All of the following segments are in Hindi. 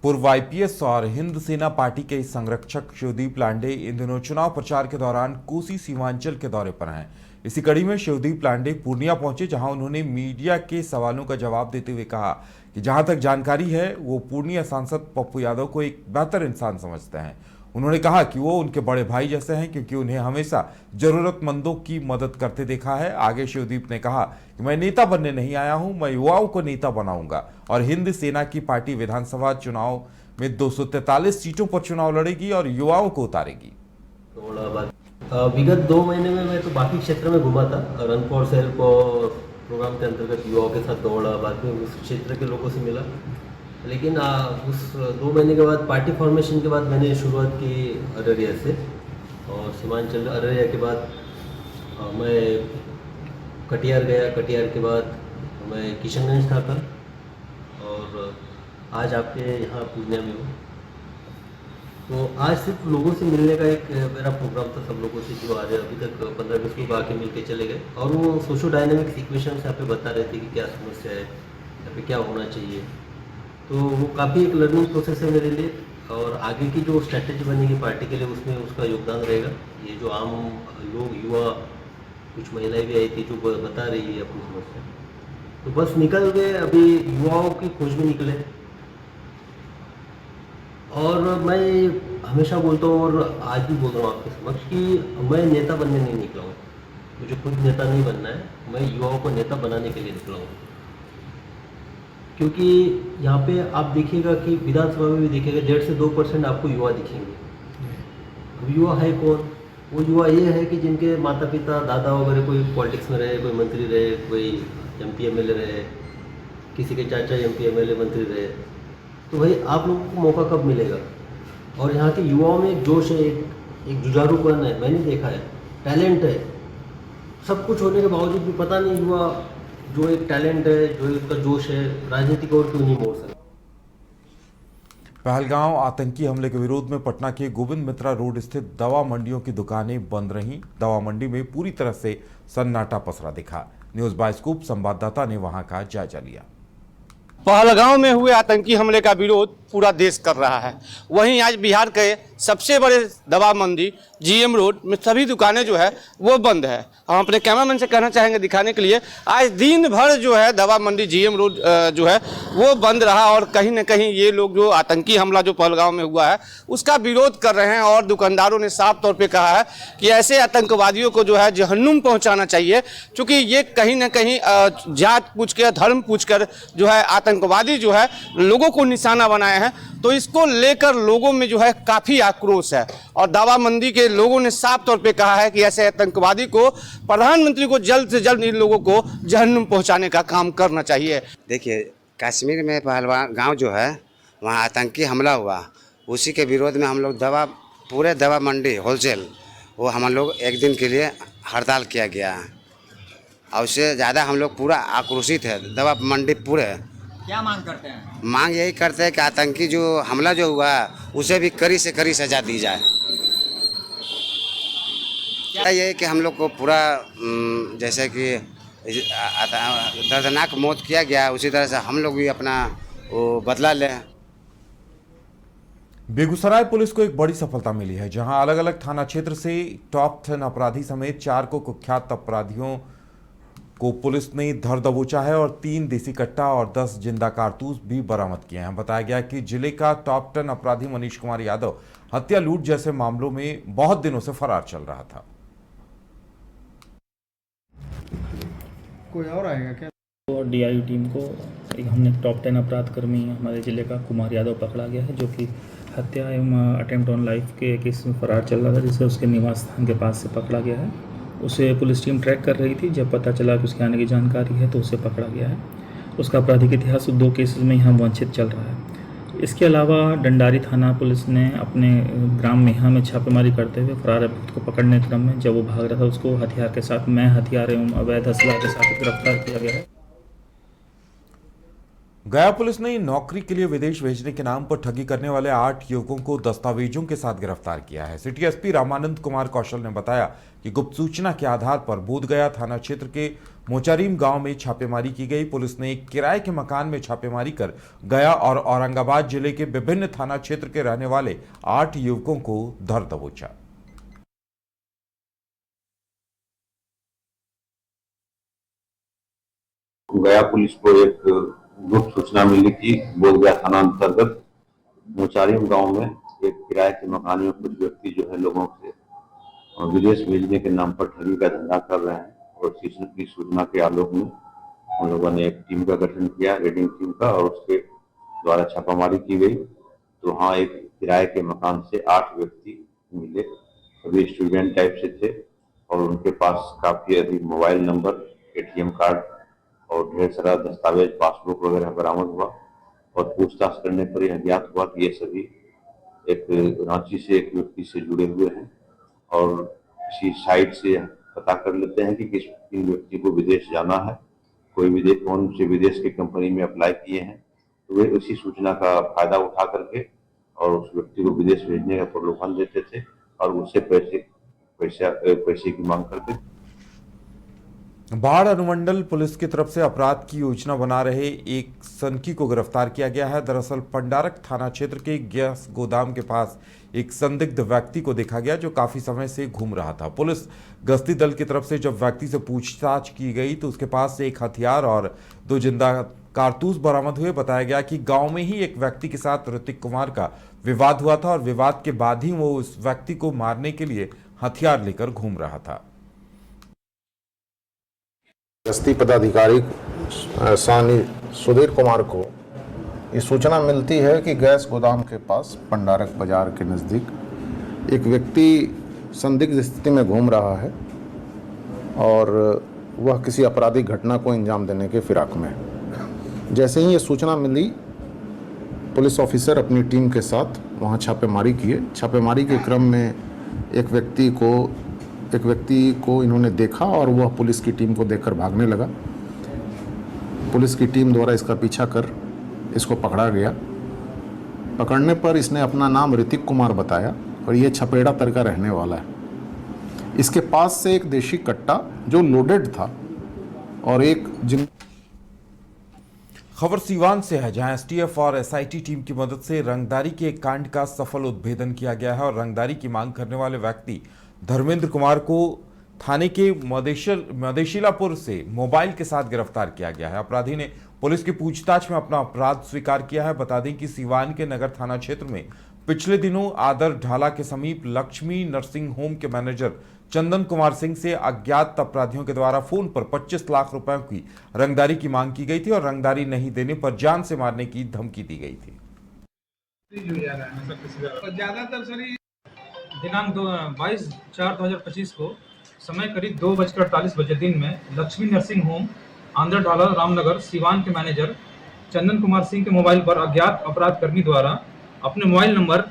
पूर्व आईपीएस और हिंद सेना पार्टी के संरक्षक शिवदीप लांडे इन दिनों चुनाव प्रचार के दौरान कोसी सीमांचल के दौरे पर हैं। इसी कड़ी में शिवदीप लांडे पूर्णिया पहुंचे, जहां उन्होंने मीडिया के सवालों का जवाब देते हुए कहा कि जहां तक जानकारी है वो पूर्णिया सांसद पप्पू यादव को एक बेहतर इंसान समझते हैं। उन्होंने कहा कि वो उनके बड़े भाई जैसे हैं, क्योंकि उन्हें हमेशा जरूरतमंदों की मदद करते देखा है। आगे शिवदीप ने कहा कि मैं नेता बनने नहीं आया हूं, मैं युवाओं को नेता बनाऊंगा और हिंद सेना की पार्टी विधानसभा चुनाव में 243 सीटों पर चुनाव लड़ेगी और युवाओं को उतारेगी। विगत 2 महीने में मैं तो बाकी क्षेत्र में घुमा था। रन फॉर सेल्फ प्रोग्राम के अंतर्गत युवाओं के साथ दौड़ा, बाद में उस क्षेत्र के लोगों से मिला। लेकिन उस 2 महीने के बाद पार्टी फॉर्मेशन के बाद मैंने शुरुआत की अररिया से, और सीमांचल अररिया के बाद मैं कटिहार गया। कटिहार के बाद मैं किशनगंज था कल, और आज आपके यहाँ पूर्णिया में हूँ। तो आज सिर्फ लोगों से मिलने का एक मेरा प्रोग्राम था, सब लोगों से जो आज अभी तक 15-20 लोग आके मिल के चले गए, और वो सोशो डायनेमिक्स इक्वेशन यहाँ पे बता रहे थे कि क्या समस्या है, यहाँ पे क्या होना चाहिए। तो वो काफ़ी एक लर्निंग प्रोसेस है मेरे लिए, और आगे की जो स्ट्रैटेजी बनेगी पार्टी के लिए उसमें उसका योगदान रहेगा। ये जो आम लोग, युवा, कुछ महिलाएं भी आई थी जो बता रही है अपनी समस्या, तो बस निकल गए। अभी युवाओं की खोज में निकले, और मैं हमेशा बोलता हूँ और आज भी बोल रहा हूँ आपके समक्ष कि मैं नेता बनने नहीं निकला हूँ, मुझे खुद नेता नहीं बनना है, मैं युवाओं को नेता बनाने के लिए निकला हूँ। क्योंकि यहाँ पे आप देखिएगा कि विधानसभा में भी देखिएगा 1.5 से 2% आपको युवा दिखेंगे। अब युवा है कौन? वो युवा ये है कि जिनके माता पिता, दादा वगैरह कोई पॉलिटिक्स में रहे, कोई मंत्री रहे, कोई MP MLA रहे, किसी के चाचा MP MLA मंत्री रहे। तो भाई आप लोगों को मौका कब मिलेगा? और यहाँ के युवाओं में एक जोश है, एक जुझारूपन है, मैंने देखा है, टैलेंट है। सब कुछ होने के बावजूद भी पता नहीं युवा जो एक टैलेंट है, जो उसका जोश है, राजनीति को और क्यों नहीं मोड़ सकता। पहलगांव आतंकी हमले के विरोध में पटना के गोविंद मित्रा रोड स्थित दवा मंडियों की दुकानें बंद रहीं। दवा मंडी में पूरी तरह से सन्नाटा पसरा दिखा। न्यूज बाइस्कोप संवाददाता ने वहां का जायजा लिया। पहलगांव में हुए आतंकी हमले का विरोध पूरा देश कर रहा है। वहीं आज बिहार के सबसे बड़े दवा मंडी GM रोड में सभी दुकानें जो है वो बंद है। हम अपने कैमरामैन से कहना चाहेंगे दिखाने के लिए, आज दिन भर जो है दवा मंडी GM रोड जो है वो बंद रहा, और कहीं ना कहीं ये लोग जो आतंकी हमला जो पहलगांव में हुआ है उसका विरोध कर रहे हैं। और दुकानदारों ने साफ तौर पर कहा है कि ऐसे आतंकवादियों को जो है जहन्नुम पहुँचाना चाहिए, क्योंकि ये कहीं ना कहीं जात पूछ कर, धर्म पूछ कर जो है आतंकवादी जो है लोगों को निशाना बनाए हैं। तो इसको लेकर लोगों में जो है काफ़ी आक्रोश है, और दवा मंडी के लोगों ने साफ तौर पे कहा है कि ऐसे आतंकवादी को, प्रधानमंत्री को जल्द से जल्द इन लोगों को जहन्नुम पहुंचाने का काम करना चाहिए। देखिए, कश्मीर में पहलगाम गांव जो है वहां आतंकी हमला हुआ, उसी के विरोध में हम लोग पूरे दवा मंडी होलसेल वो हम लोग एक दिन के लिए हड़ताल किया गया है, और उससे ज़्यादा हम लोग पूरा आक्रोशित है। दवा मंडी पूरे क्या मांग करते हैं? मांग यही करते हैं कि आतंकी जो हमला जो हुआ उसे भी कड़ी से कड़ी सजा दी जाए। क्या ये कि हम लोग को पूरा जैसे कि दर्दनाक मौत किया गया, उसी तरह से हम लोग भी अपना वो बदला लें। बेगूसराय पुलिस को एक बड़ी सफलता मिली है, जहां अलग अलग थाना क्षेत्र से टॉप 10 अपराधी समेत 4 को कुख्यात अपराधियों को पुलिस ने धर दबोचा है, और 3 देसी कट्टा और 10 जिंदा कारतूस भी बरामद किए हैं। बताया गया कि जिले का टॉप 10 अपराधी मनीष कुमार यादव हत्या, लूट जैसे मामलों में बहुत दिनों से फरार चल रहा था। कोई और आएगा क्या? और DIU टीम को हमने टॉप 10 अपराध कर्मी हमारे जिले का कुमार यादव पकड़ा गया है, जो कि हत्या एवं अटेम्प्ट ऑन लाइफ के केस में फरार चल रहा था, जिसे उसके निवास स्थान के पास से पकड़ा गया है। उसे पुलिस टीम ट्रैक कर रही थी, जब पता चला कि उसके आने की जानकारी है तो उसे पकड़ा गया है। उसका आपराधिक इतिहास 2 केसेस में यहाँ वंचित चल रहा है। इसके अलावा डंडारी थाना पुलिस ने अपने ग्राम मेहा में छापेमारी करते हुए फरार अभियुक्त को पकड़ने के क्रम में जब वो भाग रहा था, उसको हथियार के साथ हथियार एवं अवैध असला के साथ गिरफ्तार किया गया है। गया पुलिस ने नौकरी के लिए विदेश भेजने के नाम पर ठगी करने वाले 8 युवकों को दस्तावेजों के साथ गिरफ्तार किया है। सिटी एसपी रामानंद कुमार कौशल ने बताया कि गुप्त सूचना के आधार पर बोधगया थाना क्षेत्र के मोचारीम गांव में छापेमारी की गई। पुलिस ने एक किराए के मकान में छापेमारी कर गया और औरंगाबाद जिले के विभिन्न थाना क्षेत्र के रहने वाले 8 युवकों को धर दबोचा। गया पुलिस को एक गुप्त सूचना मिली कि बोधगया थाना अंतर्गत मोचारीम गांव में एक किराए के मकान में कुछ व्यक्ति जो है लोगों से विदेश भेजने के नाम पर ठगी का धंधा कर रहे हैं और की सूचना के आलोक में हम लोगों ने एक टीम का गठन किया, रेडिंग टीम का, और उसके द्वारा छापामारी की गई। तो हाँ, एक किराए के मकान से 8 व्यक्ति मिले, सभी स्टूडेंट टाइप से थे और उनके पास काफी अधिक मोबाइल नंबर, ATM कार्ड और ढेर सारा दस्तावेज, पासबुक वगैरह बरामद हुआ। और पूछताछ करने पर यह ज्ञात हुआ कि ये सभी एक रांची से एक व्यक्ति से जुड़े हुए हैं और किसी साइट से पता कर लेते हैं कि किन व्यक्ति को विदेश जाना है, कौन से विदेश की कंपनी में अप्लाई किए हैं, तो वे उसी सूचना का फायदा उठा करके और उस व्यक्ति को विदेश भेजने का प्रलोभन देते थे और उससे पैसे की मांग करते थे। बाढ़ अनुमंडल पुलिस की तरफ से अपराध की योजना बना रहे एक सनकी को गिरफ्तार किया गया है। दरअसल पंडारक थाना क्षेत्र के गैस गोदाम के पास एक संदिग्ध व्यक्ति को देखा गया जो काफी समय से घूम रहा था। पुलिस गश्ती दल की तरफ से जब व्यक्ति से पूछताछ की गई तो उसके पास से एक हथियार और 2 जिंदा कारतूस बरामद हुए। बताया गया कि गांव में ही एक व्यक्ति के साथ ऋतिक कुमार का विवाद हुआ था और विवाद के बाद ही वो उस व्यक्ति को मारने के लिए हथियार लेकर घूम रहा था। गश्ती पदाधिकारी सानी सुधीर कुमार को ये सूचना मिलती है कि गैस गोदाम के पास पंडारक बाजार के नज़दीक एक व्यक्ति संदिग्ध स्थिति में घूम रहा है और वह किसी आपराधिक घटना को अंजाम देने के फिराक में है। जैसे ही ये सूचना मिली, पुलिस ऑफिसर अपनी टीम के साथ वहाँ छापेमारी किए। छापेमारी के क्रम में एक व्यक्ति को इन्होंने देखा और वह पुलिस की टीम को देखकर भागने लगा। पुलिस की टीम द्वारा इसका पीछा कर इसको पकड़ा गया। पकड़ने पर इसने अपना नाम ऋतिक कुमार बताया और ये छपेड़ा तर का रहने वाला है। इसके पास से एक देशी कट्टा जो लोडेड था और एक खबर सीवान से है, जहां एसटीएफ और एसआईटी टीम की मदद से रंगदारी के एक कांड का सफल उद्भेदन किया गया है और रंगदारी की मांग करने वाले व्यक्ति धर्मेंद्र कुमार को थाने के मदेशिलापुर से मोबाइल के साथ गिरफ्तार किया गया है। अपराधी ने पुलिस की पूछताछ में अपना अपराध स्वीकार किया है। बता दें कि सीवान के नगर थाना क्षेत्र में पिछले दिनों आदर ढाला के समीप लक्ष्मी नर्सिंग होम के मैनेजर चंदन कुमार सिंह से अज्ञात अपराधियों के द्वारा फोन पर 25 लाख रुपए की रंगदारी की मांग की गई थी और रंगदारी नहीं देने पर जान से मारने की धमकी दी गई थी। ज्यादातर सर दिनांक 22/4/2025 को समय करीब 2:48 बजे दिन में लक्ष्मी नर्सिंग होम आंध्र ढाला रामनगर सीवान के मैनेजर चंदन कुमार सिंह के मोबाइल पर अज्ञात अपराधकर्मी द्वारा अपने मोबाइल नंबर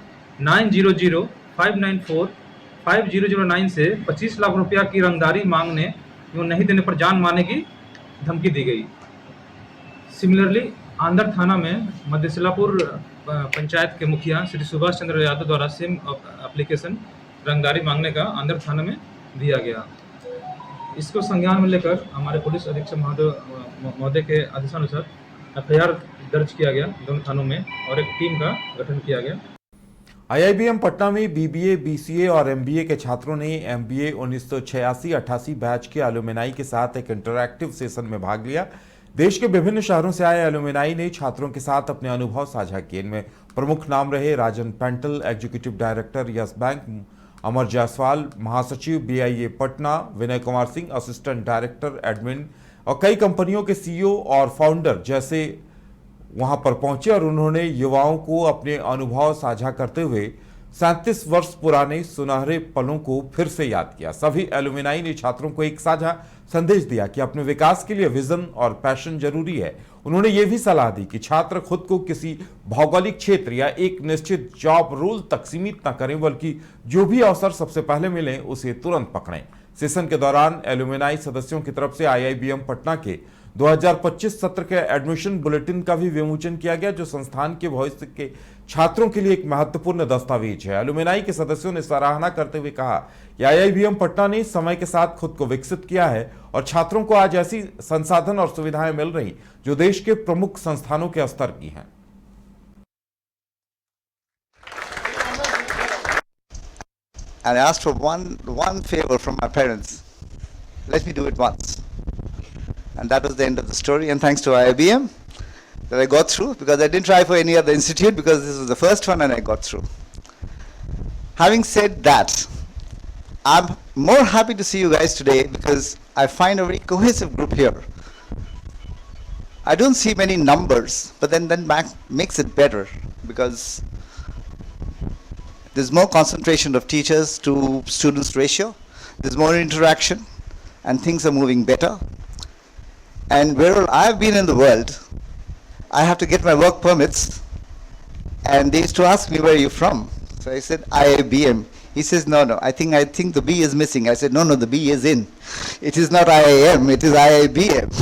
9005945009 से 25 लाख रुपया की रंगदारी मांगने एवं नहीं देने पर जान मारने की धमकी दी गई। सिमिलरली आंध्र थाना में मदेशिलापुर पंचायत के मुखिया श्री सुभाष चंद्र यादव द्वारा सेम एप्लीकेशन रंगदारी मांगने का आंध्र थाना में दिया गया। इसको संज्ञान में लेकर हमारे पुलिस अधीक्षक महोदय के आदेशानुसार FIR दर्ज किया गया दोनों थानों में और एक टीम का गठन किया गया। IIBM पटना में BBA, BCA और MBA के छात्रों ने MBA 1986-88 बैच के एलुमनाई के साथ एक इंटरैक्टिव सेशन में भाग लिया। देश के विभिन्न शहरों से आए एलुमनाई ने छात्रों के साथ अपने अनुभव साझा किए। इनमें प्रमुख नाम रहे Rajan Pental, executive director Yes Bank, Amar Jaiswal, महासचिव BIA Patna, Vinay Kumar Singh, assistant director admin और कई कंपनियों के CEO और फाउंडर जैसे वहां पर पहुंचे और उन्होंने युवाओं को अपने अनुभव साझा करते हुए 37 वर्ष पुराने सुनहरे पलों को फिर से याद किया। सभी एलुमनाई ने छात्रों को एक साझा संदेश दिया कि अपने विकास के लिए विजन और पैशन जरूरी है। उन्होंने ये भी सलाह दी कि छात्र खुद को किसी भौगोलिक क्षेत्र या एक निश्चित जॉब रोल तक सीमित न करें, बल्कि जो भी अवसर सबसे पहले मिले उसे तुरंत पकड़ें। सेशन के दौरान एलुमनाई सदस्यों की तरफ से IIBM पटना के 2025 सत्र के एडमिशन बुलेटिन का भी विमोचन किया गया, जो संस्थान के भविष्य के छात्रों के लिए एक महत्वपूर्ण दस्तावेज है। एलुमनाई के सदस्यों ने सराहना करते हुए कहा कि आईआईबीएम पटना ने समय के साथ खुद को विकसित किया है और छात्रों को आज ऐसी संसाधन और सुविधाएं मिल रही जो देश के प्रमुख संस्थानों के स्तर की हैं। And I asked for one favor from my parents. Let me do it once. And that was the end of the story. And thanks to IIBM that I got through, because I didn't try for any other institute, because this was the first one and I got through. Having said that, I'm more happy to see you guys today because I find a very cohesive group here. I don't see many numbers, but then makes it better, because there's more concentration of teachers to students ratio, there's more interaction, and things are moving better. And wherever I've been in the world, I have to get my work permits, and they used to ask me, where are you from? So I said, IIBM. He says, no, I think the B is missing. I said, no, the B is in. It is not IIM, it is IIBM.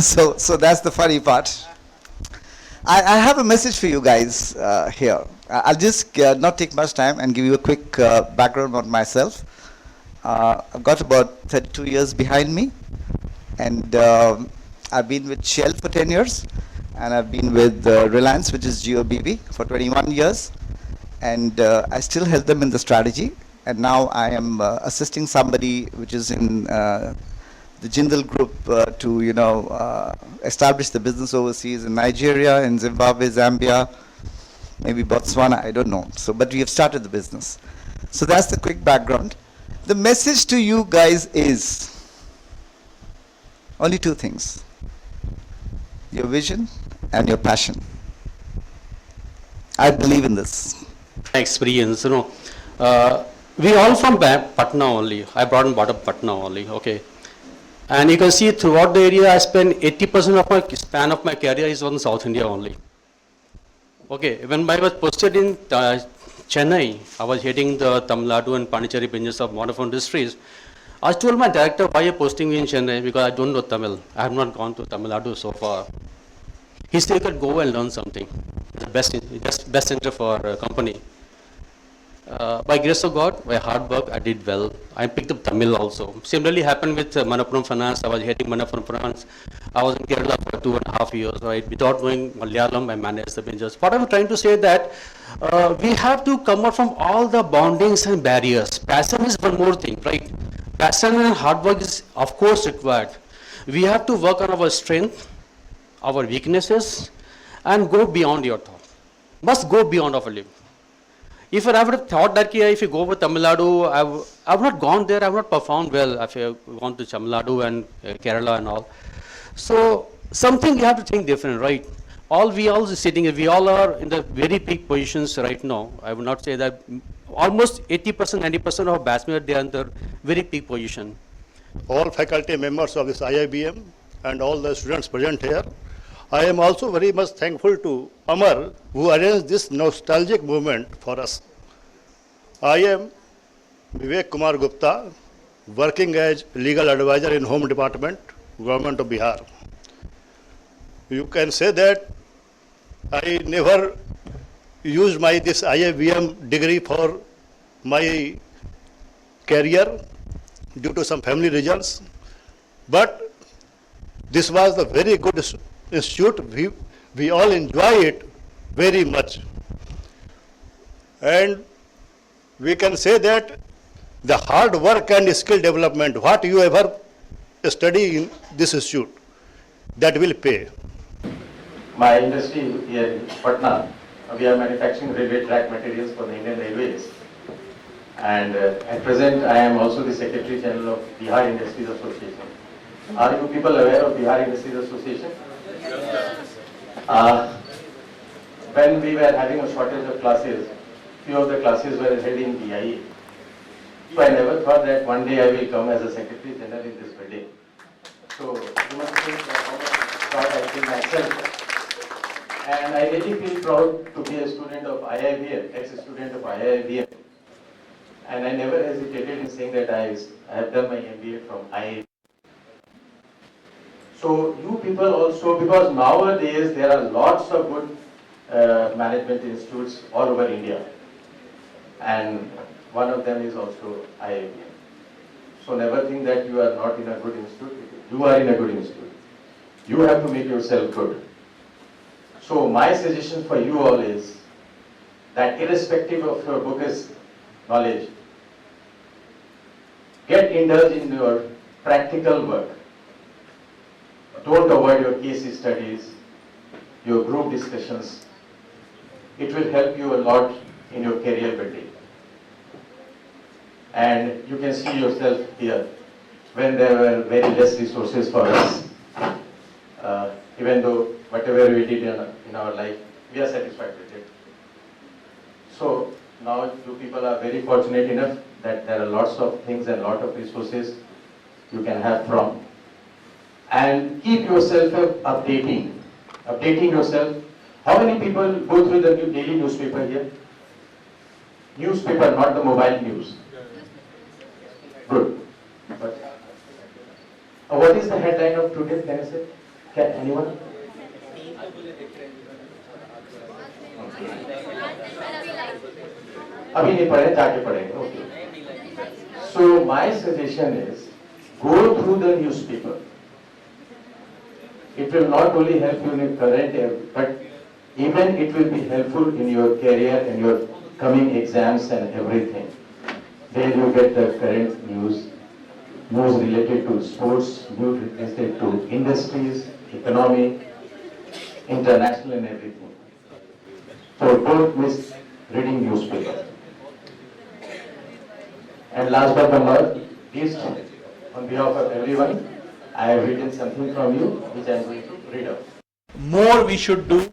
so that's the funny part. I have a message for you guys here. I'll just not take much time and give you a quick background on myself. I've got about 32 years behind me, and I've been with Shell for 10 years, and I've been with Reliance, which is GeoBB, for 21 years, and I still help them in the strategy, and now I am assisting somebody which is in the Jindal Group to establish the business overseas in Nigeria, in Zimbabwe, Zambia, maybe Botswana, I don't know. But we have started the business. So that's the quick background. The message to you guys is only two things: your vision and your passion. I believe in this. Experience, we all from Patna only. I brought up Patna only, okay. And you can see throughout the area, I spent 80% of my span of my career is on South India only. Okay, when I was posted in Chennai, I was heading the Tamil Nadu and Pondicherry business of Vodafone Industries. I told my director, why are you posting me in Chennai? Because I don't know Tamil. I have not gone to Tamil Nadu so far. He said, you could go and learn something. The best center for a company. By grace of God, by hard work, I did well. I picked up Tamil also. Similarly happened with Manappuram Finance. I was heading Manappuram Finance. I was in Kerala for 2.5 years, right? Without knowing Malayalam, I managed the business. What I'm trying to say that we have to come out from all the boundings and barriers. Passion is one more thing, right? Passion and hard work is, of course, required. We have to work on our strength, our weaknesses, and go beyond your thought. Must go beyond our limit. If I would have thought that if you go to Tamil Nadu, I have not gone there, I have not performed well if I have gone to Tamil Nadu and Kerala and all. So something you have to think different, right? We all are in the very peak positions right now. I would not say that almost 80%, 90% of batchmates, they are in the very peak position. All faculty members of this IIBM and all the students present here. I am also very much thankful to Amar, who arranged this nostalgic moment for us. I am Vivek Kumar Gupta, working as legal advisor in Home Department, Government of Bihar. You can say that I never used this IIBM degree for my career due to some family reasons, but this was a very good institute. We all enjoy it very much, and we can say that the hard work and skill development, what you ever study in this institute, that will pay. My industry here in Patna, we are manufacturing railway track materials for the Indian Railways, and at present I am also the Secretary General of Bihar Industries Association. Are you people aware of Bihar Industries Association? When we were having a shortage of classes, few of the classes were held in BIE. So I never thought that one day I will come as a Secretary General in this building. So you must think how much proud I feel myself. And I really feel proud to be a student of IIBM, ex-student of IIBM. And I never hesitated in saying that I have done my MBA from IIBM. So you people also, because nowadays there are lots of good management institutes all over India, and one of them is also IIBM. So never think that you are not in a good institute. You are in a good institute. You have to make yourself good. So my suggestion for you all is that irrespective of your bookish knowledge, get indulged in your practical work. Don't avoid your case studies, your group discussions. It will help you a lot in your career building. And you can see yourself here, when there were very less resources for us, even though whatever we did in our life, we are satisfied with it. So now you people are very fortunate enough that there are lots of things and lot of resources you can have from. And keep yourself updating yourself. How many people go through the daily newspaper here? Newspaper, not the mobile news. Good. But, what is the headline of today? Can I say? Can anyone? अभी नहीं पढ़े, जाके पढ़ेंगे. Okay. So my suggestion is go through the newspaper. It will not only help you in your current, but even it will be helpful in your career and your coming exams and everything. There you get the current news related to sports, news related to industries, economy, international and everything. So don't miss reading newspaper. And last but not least, on behalf of everyone, I have written something from you which I am going to read out. More we should do